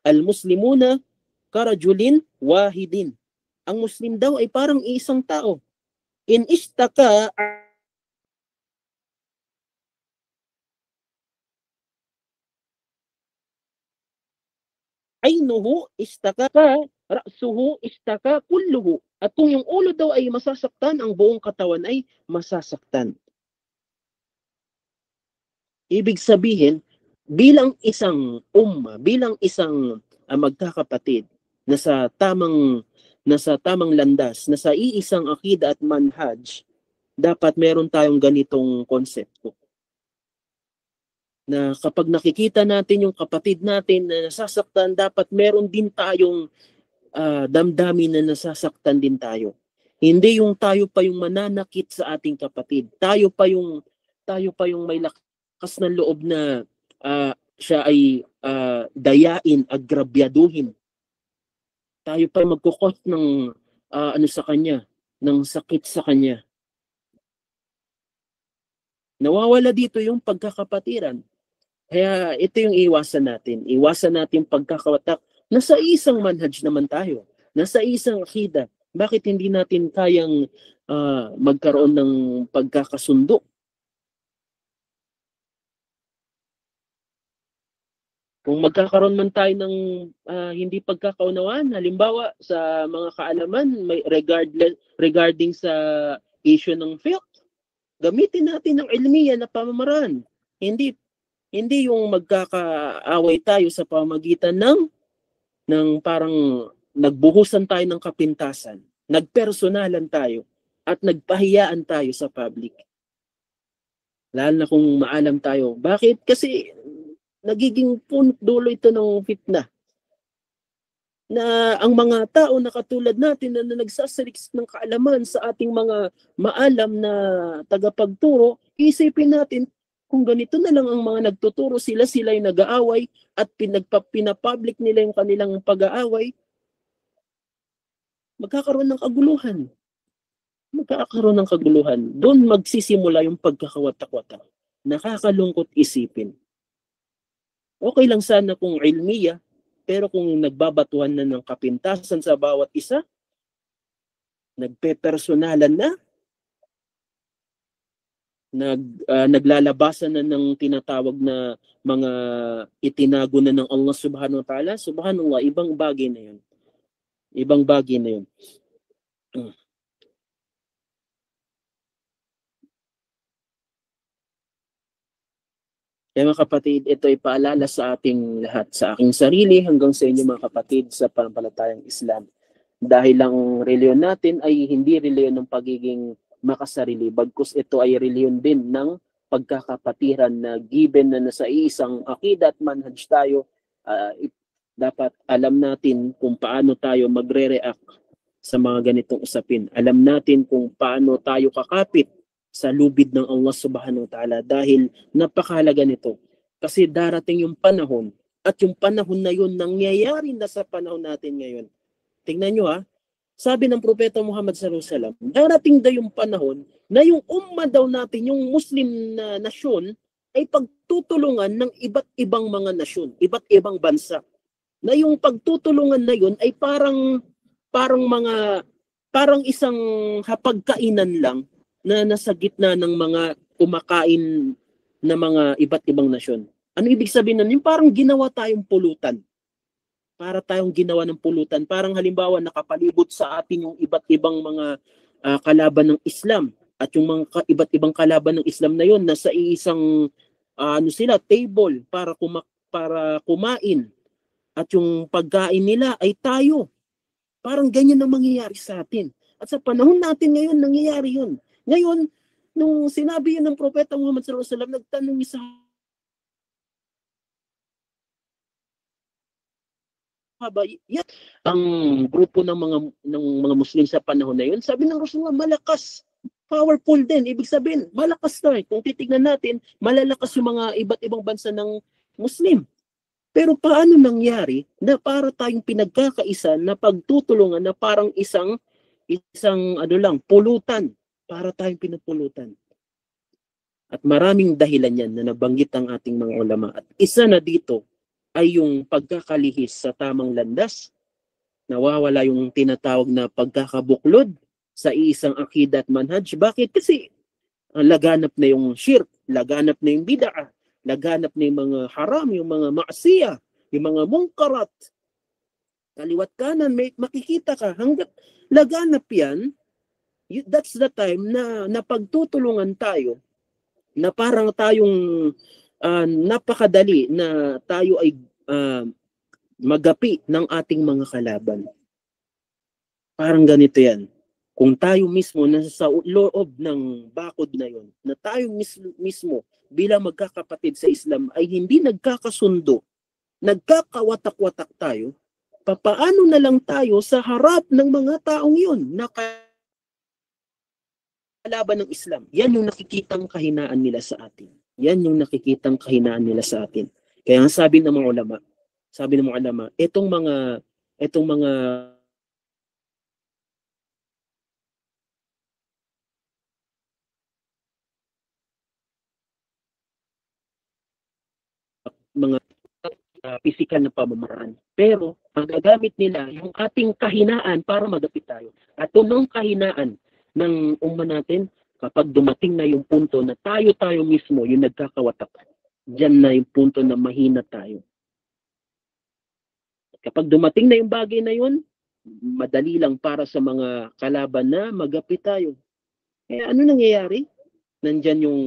al-muslimuna karajulin wahidin. Ang Muslim daw ay parang isang tao. In istaka aynuhu istaka ra'suhu istaka kulluhu. At kung yung ulo daw ay masasaktan, ang buong katawan ay masasaktan. Ibig sabihin, bilang isang bilang isang magkakapatid na sa tamang landas, na sa iisang akida at manhaj, dapat meron tayong ganitong konsepto. Na kapag nakikita natin yung kapatid natin na nasasaktan, dapat meron din tayong damdamin na nasasaktan din tayo. Hindi yung tayo pa yung mananakit sa ating kapatid. Tayo pa yung may lakas ng loob na siya ay dayain, agrabyaduhin. Tayo pa yung magkukos ng sa kanya, ng sakit sa kanya. Nawawala dito yung pagkakapatiran. Kaya ito yung iwasan natin. Iwasan natin pagkakawatak. Nasa isang manhaj naman tayo. Nasa isang akida. Bakit hindi natin kayang magkaroon ng pagkakasundo? Kung magkakaroon man tayo ng hindi pagkakaunawaan, halimbawa sa mga kaalaman may regarding sa issue ng fiqh, gamitin natin ng ilmiya na pamamaraan. Hindi yung magkakaaway tayo sa pamagitan ng parang nagbuhusan tayo ng kapintasan, nagpersonalan tayo, at nagpahiyaan tayo sa public. Lalo na kung maalam tayo. Bakit? Kasi nagiging punot dulo ito ng fitna. Na ang mga tao na katulad natin na nagsasaliksik ng kaalaman sa ating mga maalam na tagapagturo, isipin natin, kung ganito na lang ang mga nagtuturo, sila yung nag-aaway at pinapublic nila yung kanilang pag-aaway, magkakaroon ng kaguluhan. Doon magsisimula yung pagkakawatak-watak. Nakakalungkot isipin. Okay lang sana kung ilmiya, pero kung nagbabatuhan na ng kapintasan sa bawat isa, nagpepersonalan na, naglalabasan na ng tinatawag na mga itinago na ng Allah subhanahu wa ta'ala, subhanallah, ibang bagay na yun. Kaya mga kapatid, ito ay paalala sa ating lahat, sa aking sarili hanggang sa inyo mga kapatid sa panampalatayang Islam. Dahil ang reliyon natin ay hindi reliyon ng pagiging makasarili, bagkus ito ay reliyon din ng pagkakapatiran na given na nasa isang akida at manhaj tayo, dapat alam natin kung paano tayo magre-react sa mga ganitong usapin. Alam natin kung paano tayo kakapit sa lubid ng Allah subhanahu wa ta'ala dahil napakahalaga nito. Kasi darating yung panahon at yung panahon na yun nangyayari na sa panahon natin ngayon. Tingnan nyo sabi ng Propeta Muhammad sallallahu alaihi wasallam, darating daw yung panahon na yung umma daw natin, yung Muslim na nasyon, ay pagtutulungan ng iba't ibang mga nasyon, iba't ibang bansa. Na yung pagtutulungan na yun ay parang isang hapagkainan lang na nasa gitna ng mga kumakain na mga iba't ibang nasyon. Ano ibig sabihin nun? Yung parang ginawa tayong pulutan. Para tayong ginawa ng pulutan. Parang halimbawa nakapalibot sa atin yung iba't ibang mga kalaban ng Islam. At yung mga iba't ibang kalaban ng Islam na yun, nasa isang table para kumain. At yung pagkain nila ay tayo. Parang ganyan ang mangyayari sa atin. At sa panahon natin ngayon, nangyayari yun. Ngayon, nung sinabi yun ng Propeta Muhammad sallallahu alaihi wasallam, nagtanong isa yan ang grupo ng mga Muslim sa panahon na yun. Sabi ng Rasulullah, malakas, powerful din. Ibig sabihin, malakas na. Kung titignan natin, malalakas yung mga iba't ibang bansa ng Muslim. Pero paano nangyari na para tayong pinagkakaisa na pagtutulungan na parang isang pulutan, para tayong pinupulutan. At maraming dahilan yan na nabanggit ang ating mga ulama. At isa na dito ay yung pagkakalihis sa tamang landas. Nawawala yung tinatawag na pagkakabuklod sa isang akida at manhaj. Bakit? Kasi laganap na yung shirk, laganap na yung bid'ah, laganap na yung mga haram, yung mga maasiya, yung mga mungkarat. Kaliwat kanan, may makikita ka. Hanggat laganap yan, that's the time na pagtutulungan tayo, na parang tayong napakadali na tayo ay magapi ng ating mga kalaban. Parang ganito yan. Kung tayo mismo nasa loob ng bakod na yon, na tayo mismo bilang magkakapatid sa Islam ay hindi nagkakasundo, nagkakawatak-watak tayo, papaano na lang tayo sa harap ng mga taong yun na kalaban ng Islam? Yan yung nakikitang kahinaan nila sa atin. Yan yung nakikitang kahinaan nila sa atin. Kaya ang sabi ng mga ulama, itong mga pisikal na pamamaraan. Pero magagamit nila yung ating kahinaan para magapit tayo. At tunong kahinaan ng umma natin, kapag dumating na yung punto na tayo mismo yung nagkakawatak, diyan na yung punto na mahina tayo. Kapag dumating na yung bagay na yun, madali lang para sa mga kalaban na magapit tayo. Kaya ano nangyayari? Nandyan yung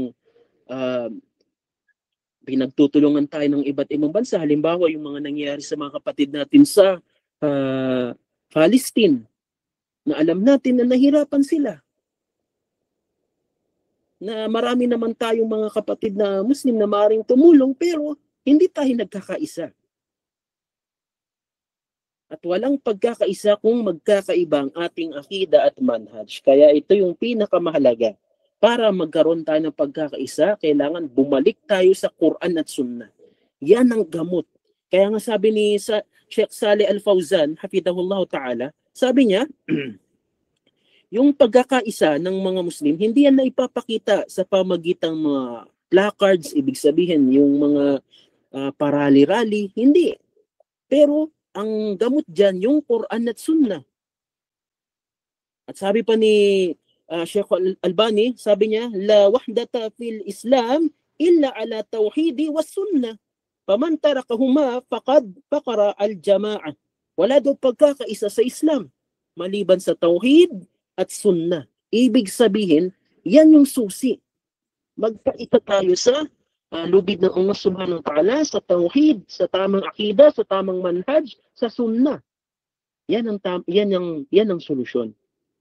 pinagtutulungan tayo ng iba't ibang bansa. Halimbawa, yung mga nangyayari sa mga kapatid natin sa Palestine, na alam natin na nahirapan sila. Na marami naman tayong mga kapatid na Muslim na maaaring tumulong, pero hindi tayo nagkakaisa. At walang pagkakaisa kung magkakaiba ang ating akida at manhaj. Kaya ito yung pinakamahalaga. Para magkaroon tayo ng pagkakaisa, kailangan bumalik tayo sa Quran at Sunnah. Yan ang gamot. Kaya nga sabi ni Sheikh Saleh Al-Fawzan, hafidhahullah ta'ala, sabi niya, yung pagkakaisa ng mga Muslim, hindi yan na ipapakita sa pamagitang mga placards, ibig sabihin, yung mga parali-rali, hindi. Pero ang gamot dyan, yung Quran at Sunnah. At sabi pa ni Sheikh Albani, sabi niya, la wahdata fil Islam illa ala tawhidi was sunnah. Faman tarakahuma faqad faqara al-jama'ah. Wala daw pagkakaisa sa Islam maliban sa tauhid at sunnah. Ibig sabihin, yan yung susi. Magkaisa tayo sa lubid ng Allah subhanahu wa ta'ala, sa tauhid, sa tamang akida, sa tamang manhaj, sa sunnah. yan ang solusyon.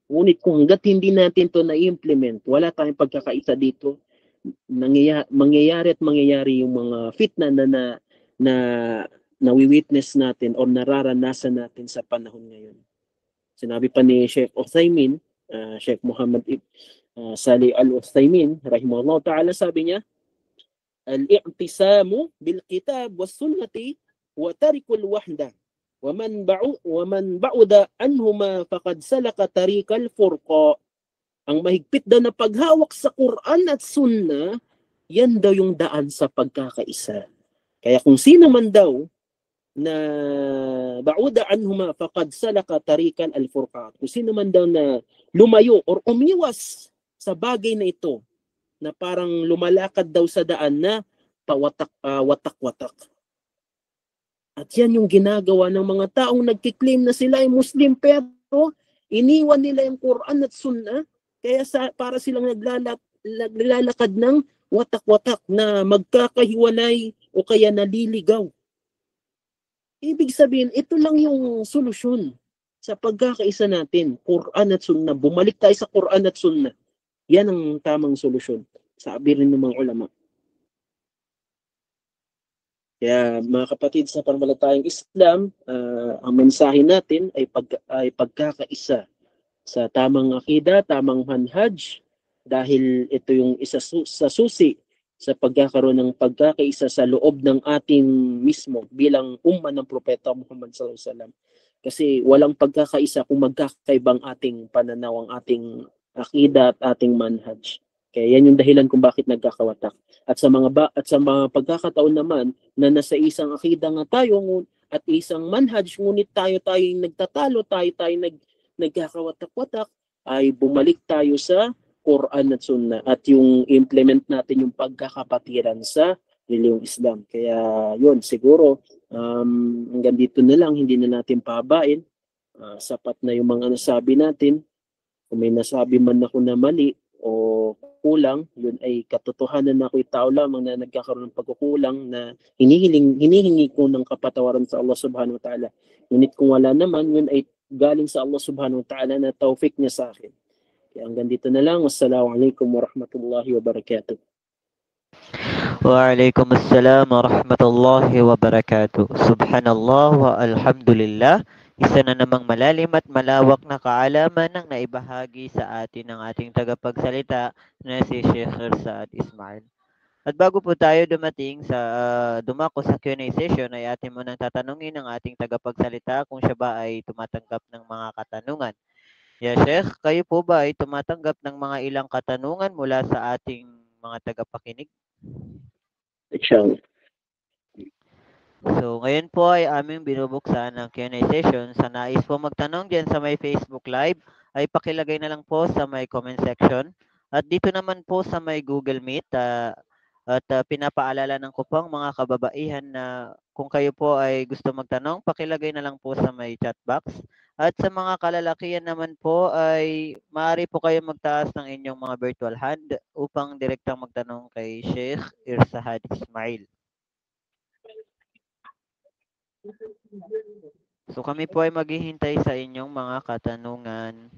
Ngunit kung hangga't hindi natin to na-implement, wala tayong pagkakaisa dito, mangyayari yung mga fitna na nawi-witness natin o nararanasan natin sa panahon ngayon. Sinabi pa ni Sheikh Uthaymin, Sheikh Muhammad Salih Al-Uthaymin, rahimahullah ta'ala, sabi niya, al-i'tisamu bil-kitab was-sunnati wa tarikul wahda ومن بعد عنهما فقد سلك طريق الفرقا. Ang mahigpit daw na paghawak sa Quran at Sunna, yan daw yung daan sa pagkakaisa. Kaya kung sino man daw na ba'uda anhuma faqad salaka tariqan al-furqa, kung sino man daw na lumayo or umiwas sa bagay na ito, na parang lumalakad daw sa daan na watak-watak. At yan yung ginagawa ng mga taong nagkiklaim na sila ay Muslim pero iniwan nila yung Quran at Sunnah, kaya para silang naglalakad ng watak-watak na magkakahiwalay o kaya naliligaw. Ibig sabihin, ito lang yung solusyon sa pagkakaisa natin, Quran at Sunnah. Bumalik tayo sa Quran at Sunnah. Yan ang tamang solusyon, sabi rin ng mga ulama. Kaya mga kapatid sa pananampalatayang Islam, ang mensahe natin ay pagkakaisa sa tamang akida, tamang manhaj, dahil ito yung isa sa susi sa pagkakaroon ng pagkakaisa sa loob ng ating mismo bilang umma ng Propeta Muhammad sallallahu alaihi wasallam. Kasi walang pagkakaisa kung magkakaibang ating pananaw, ang ating akida at ating manhaj. Kaya yan yung dahilan kung bakit nagkakawatak. At sa mga pagkakataon naman na nasa isang akida nga tayo at isang manhaj, ngunit tayo nagtatalo, tayo nagkakawatak-watak, ay bumalik tayo sa Quran at Sunnah at yung implement natin yung pagkakapatiran sa reliyong Islam. Kaya yun, siguro hanggang dito na lang, hindi na natin pahabain. Sapat na yung mga nasabi natin. Kung may nasabi man ako na mali o kulang, yun ay katotohanan na ako'y tao lamang na nagkakaroon ng pagkukulang na hinihingi ko ng kapatawaran sa Allah subhanahu wa ta'ala. Ngunit kung wala naman, yun ay galing sa Allah subhanahu wa ta'ala na taufik niya sa akin. Kaya hanggang dito na lang. Wassalamualaikum warahmatullahi wabarakatuh. Waalaikumsalam warahmatullahi wabarakatuh. Subhanallah wa alhamdulillah. Isa na namang malalim at malawak na kaalaman ang naibahagi sa atin ng ating tagapagsalita na si Sheikh Saad Ismail. At bago po tayo dumako sa Q&A session, ay atin munang tatanungin ng ating tagapagsalita kung siya ba ay tumatanggap ng mga katanungan. Yeah, Sheikh, kayo po ba ay tumatanggap ng mga ilang katanungan mula sa ating mga tagapakinig? Inshallah. So, ngayon po ay aming binubuksan ng Q&A session. Sa nais po magtanong dyan sa may Facebook Live, ay pakilagay na lang po sa may comment section. At dito naman po sa may Google Meet, pinapaalala ng ko pang mga kababaihan na kung kayo po ay gusto magtanong, pakilagay na lang po sa may chat box. At sa mga kalalakihan naman po ay maaari po kayo magtaas ng inyong mga virtual hand upang direktang magtanong kay Sheikh Saad Ismail. So kami po ay maghihintay sa inyong mga katanungan.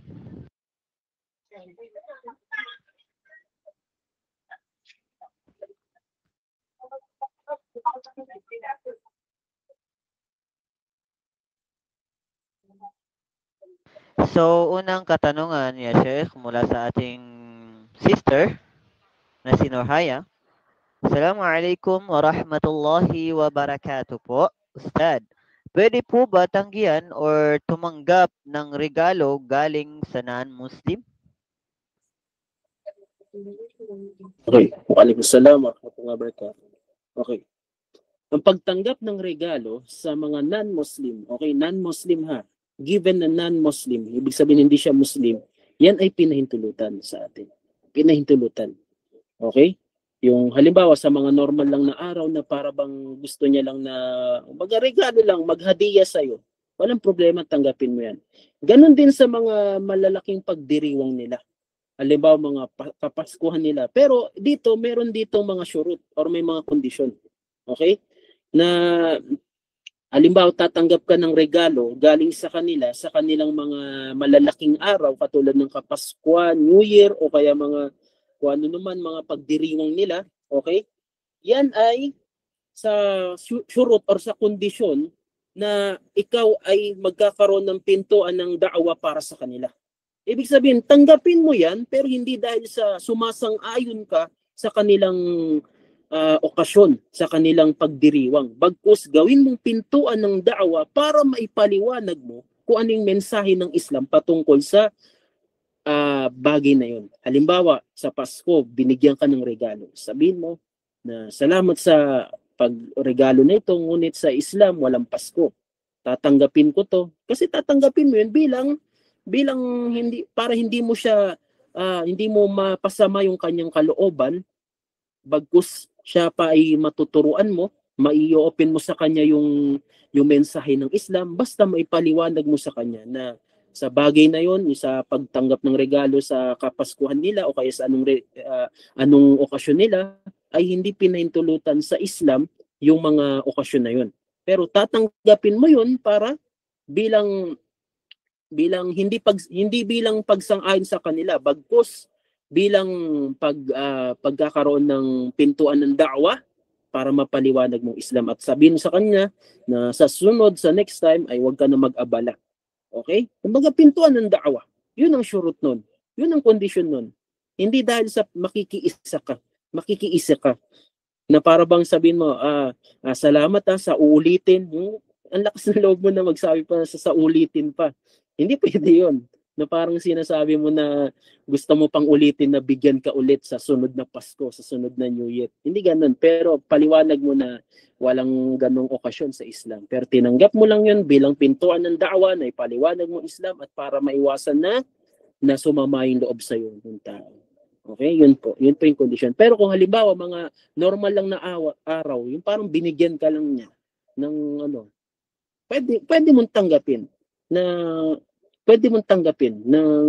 So unang katanungan, ya Sheikh, mula sa ating sister na si Norhaya. Assalamualaikum warahmatullahi wabarakatuh po, Ustad. Pwede po ba tanggihan or tumanggap ng regalo galing sa non-Muslim? Okay. Waalaikumsalam warahmatullahi wabarakatuh. Okay. Ang pagtanggap ng regalo sa mga non-Muslim, okay, non-Muslim ha, given na non-Muslim, ibig sabihin hindi siya Muslim, yan ay pinahintulutan sa atin. Pinahintulutan. Okay? Yung halimbawa sa mga normal lang na araw na para bang gusto niya lang na mag-regalo lang, maghadiya sa'yo, walang problema, tanggapin mo yan. Ganon din sa mga malalaking pagdiriwang nila. Halimbawa mga kapaskuhan nila. Pero dito, meron dito mga syurut or may mga kondisyon. Okay? Na Halimbawa, tatanggap ka ng regalo galing sa kanila, sa kanilang mga malalaking araw, katulad ng Kapaskuhan, New Year, o kaya mga kung ano naman, mga pagdiriwang nila, okay? Yan ay sa shurut or sa kondisyon na ikaw ay magkakaroon ng pintuan ng da'wa para sa kanila. Ibig sabihin, tanggapin mo yan, pero hindi dahil sa sumasang-ayon ka sa kanilang okasyon, sa kanilang pagdiriwang. Bagkus, gawin mong pintuan ng da'wa para maipaliwanag mo kung ano yung mensahe ng Islam patungkol sa bagay na yun. Halimbawa, sa Pasko, binigyan ka ng regalo. Sabihin mo na salamat sa pagregalo na ito, ngunit sa Islam, walang Pasko. Tatanggapin ko to. Kasi tatanggapin mo yun bilang hindi, para hindi mo siya, hindi mo mapasama yung kanyang kalooban, bagkus siya pa ay matuturuan mo, mai-open mo sa kanya yung mensahe ng Islam, basta maipaliwanag mo sa kanya na sa bagay na yon, sa pagtanggap ng regalo sa Kapaskuhan nila o kaya sa anong okasyon nila, ay hindi pinahintulutan sa Islam yung mga okasyon na yon. Pero tatanggapin mo yun para bilang hindi bilang pagsang-ayon sa kanila, bagkus bilang pagkakaroon ng pintuan ng da'wa para mapaliwanag mong Islam at sabihin sa kanya na sa sunod, sa next time ay huwag ka na mag-abala. Okay? Kumbaga pintuan ng da'wa. Yun ang shurut nun. Yun ang condition nun. Hindi dahil sa makikiisa ka. Na para bang sabihin mo, salamat sa uulitin. Ang lakas ng loob mo na magsabi pa sa uulitin pa. Hindi pwede yun. Na parang sinasabi mo na gusto mo pang ulitin na bigyan ka ulit sa sunod na Pasko, sa sunod na New Year. Hindi ganun. Pero paliwanag mo na walang ganong okasyon sa Islam. Pero tinanggap mo lang yun bilang pintuan ng da'wa na ipaliwanag mo Islam at para maiwasan na sumama yung loob sa'yo ng tao. Okay? Yun po. Yun po yung condition. Pero kung halimbawa mga normal lang na araw, yung parang binigyan ka lang niya ng pwede mong tanggapin ng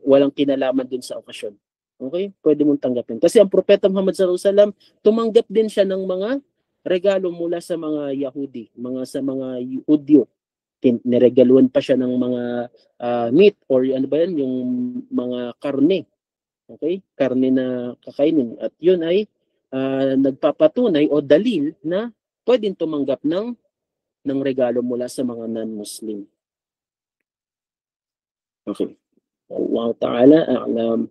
walang kinalaman dun sa okasyon. Okay? Pwede mong tanggapin. Kasi ang Propeta Muhammad sallallahu alaihi wasallam, tumanggap din siya ng mga regalo mula sa mga Yahudi, sa mga Hudyo. Niregaluhan pa siya ng mga meat or ano ba yan, yung mga karne. Okay? Karne na kakainin. At yun ay nagpapatunay o dalil na pwedeng tumanggap ng regalo mula sa mga non-Muslim. Okay. Allah Ta'ala a'lam.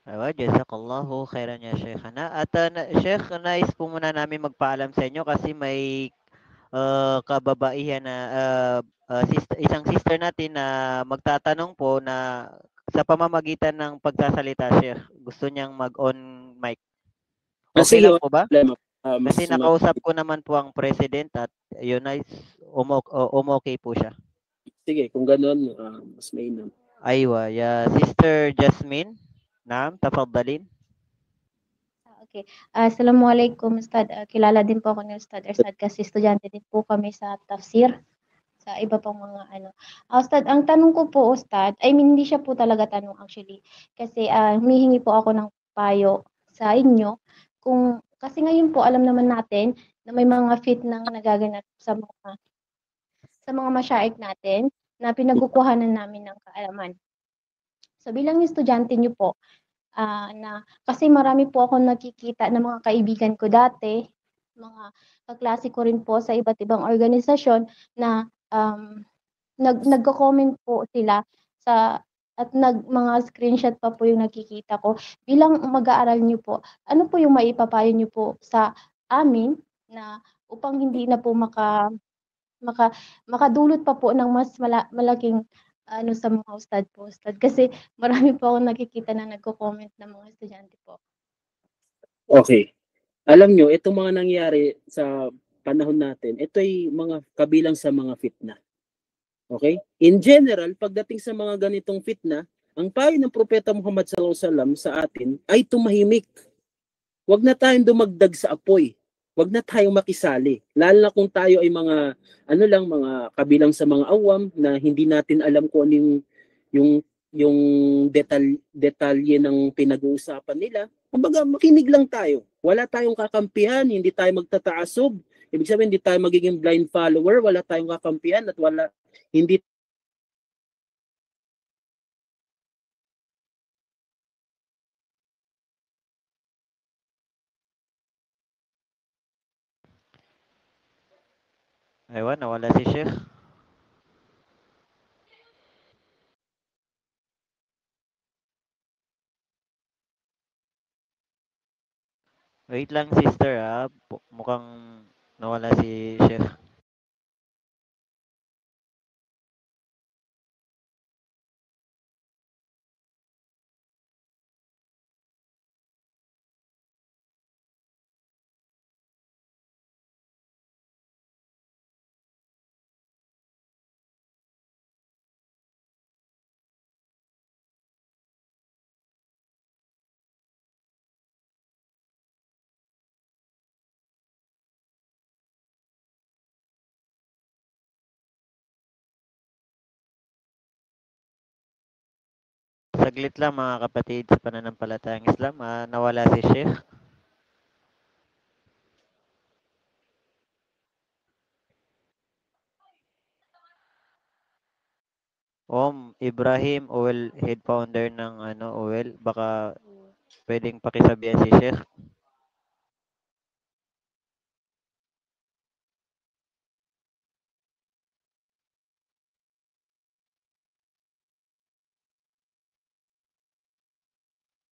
Aywa, jazakallahu khairan ya Sheikhana. At Sheikh, nais po muna namin magpaalam sa inyo kasi may kababaihan na isang sister natin na magtatanong po na sa pamamagitan ng pagsasalita, Sheikh. Gusto niyang mag-on mic. Okay Sige, lang po ba? problema. Kasi nakausap ko naman po ang president at yun ay okay po siya. Sige, kung gano'n, mas mainam. Aywa, ya Sister Jasmine. Naam, tafadhalin. Okay. Assalamualaikum Ustad. Kilala din po ako ni Ustad Ersad kasi estudyante din po kami sa tafsir sa iba pang mga ano. Ustad, ang tanong ko po Ustad, hindi siya po talaga tanong actually. Kasi humihingi po ako ng payo sa inyo kasi ngayon po alam naman natin na may mga fitnang nagaganap sa mga masyaikh natin na pinagkukuhanan namin ng kaalaman. So bilang estudyante niyo po, na kasi marami po ako nakikita ng mga kaibigan ko dati, mga kaklase ko rin po sa iba't ibang organisasyon na nagko-comment po sila at mga screenshot pa po yung nakikita ko. Bilang mag-aaral niyo po, ano po yung maipapayo niyo po sa amin na upang hindi na po makadulot pa po ng mas malaking sa mga ustad kasi marami po akong nakikita na nagko-comment ng mga estudyante po. Okay. Alam nyo, itong mga nangyari sa panahon natin, ito ay mga kabilang sa mga fitna. Okay? In general, pagdating sa mga ganitong fitna, ang payo ng Propeta Muhammad sallallahu alaihi wasallam sa atin ay tumahimik. Huwag na tayong dumagdag sa apoy. Huwag na tayong makisali. Lalo na kung tayo ay mga kabilang sa mga awam na hindi natin alam kung ano yung detalye ng pinag-uusapan nila. Kumbaga, makinig lang tayo. Wala tayong kakampihan, hindi tayo magtataasob, Ibig sabihin, hindi tayo magiging blind follower, wala tayong kakampihan at hindi Ewan, nawala si Sheikh. Wait lang sister ha. Mukhang nawala si Sheikh. Saglit lang mga kapatid sa pananampalatayang Islam. Nawala si Sheikh. Ibrahim, OL, head founder ng OL. Baka pwedeng pakisabihan si Sheikh.